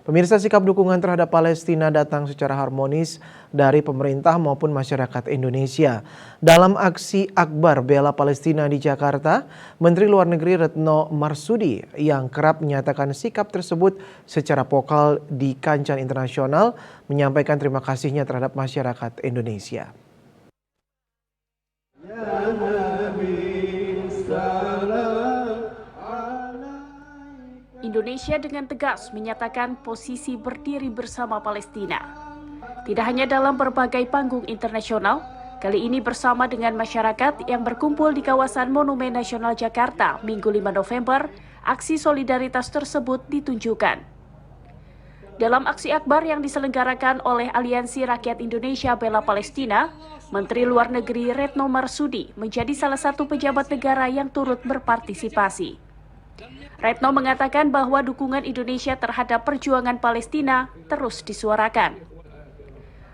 Pemirsa, sikap dukungan terhadap Palestina datang secara harmonis dari pemerintah maupun masyarakat Indonesia. Dalam aksi Akbar Bela Palestina di Jakarta, Menteri Luar Negeri Retno Marsudi yang kerap menyatakan sikap tersebut secara vokal di kancah internasional menyampaikan terima kasihnya terhadap masyarakat Indonesia. Indonesia dengan tegas menyatakan posisi berdiri bersama Palestina. Tidak hanya dalam berbagai panggung internasional, kali ini bersama dengan masyarakat yang berkumpul di kawasan Monumen Nasional Jakarta Minggu 5 November, aksi solidaritas tersebut ditunjukkan. Dalam aksi Akbar yang diselenggarakan oleh Aliansi Rakyat Indonesia Bela Palestina, Menteri Luar Negeri Retno Marsudi menjadi salah satu pejabat negara yang turut berpartisipasi. Retno mengatakan bahwa dukungan Indonesia terhadap perjuangan Palestina terus disuarakan.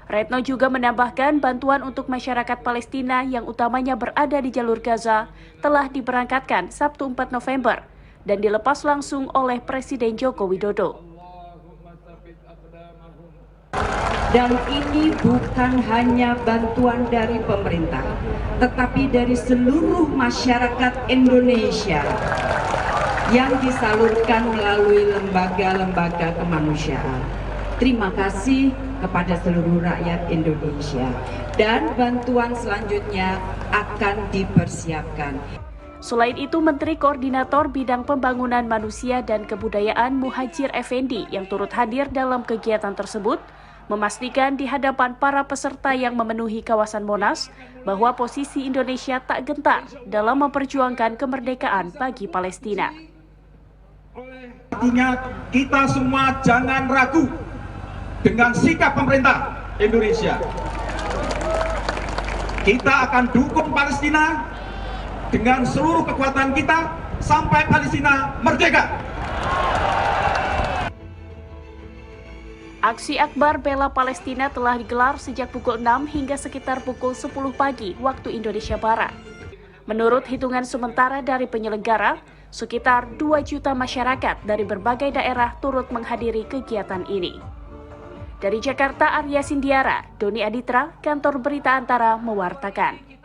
Retno juga menambahkan bantuan untuk masyarakat Palestina yang utamanya berada di jalur Gaza telah diberangkatkan Sabtu 4 November dan dilepas langsung oleh Presiden Joko Widodo. Dan ini bukan hanya bantuan dari pemerintah, tetapi dari seluruh masyarakat Indonesia yang disalurkan melalui lembaga-lembaga kemanusiaan. Terima kasih kepada seluruh rakyat Indonesia, dan bantuan selanjutnya akan dipersiapkan. Selain itu, Menteri Koordinator Bidang Pembangunan Manusia dan Kebudayaan Muhadjir Effendi yang turut hadir dalam kegiatan tersebut memastikan di hadapan para peserta yang memenuhi kawasan Monas bahwa posisi Indonesia tak gentar dalam memperjuangkan kemerdekaan bagi Palestina. Artinya kita semua jangan ragu dengan sikap pemerintah Indonesia. Kita akan dukung Palestina dengan seluruh kekuatan kita sampai Palestina merdeka. Aksi Akbar Bela Palestina telah digelar sejak pukul 6 hingga sekitar pukul 10 pagi waktu Indonesia Barat. Menurut hitungan sementara dari penyelenggara, sekitar 2 juta masyarakat dari berbagai daerah turut menghadiri kegiatan ini. Dari Jakarta, Arya Sindiara, Doni Aditra, Kantor Berita Antara mewartakan.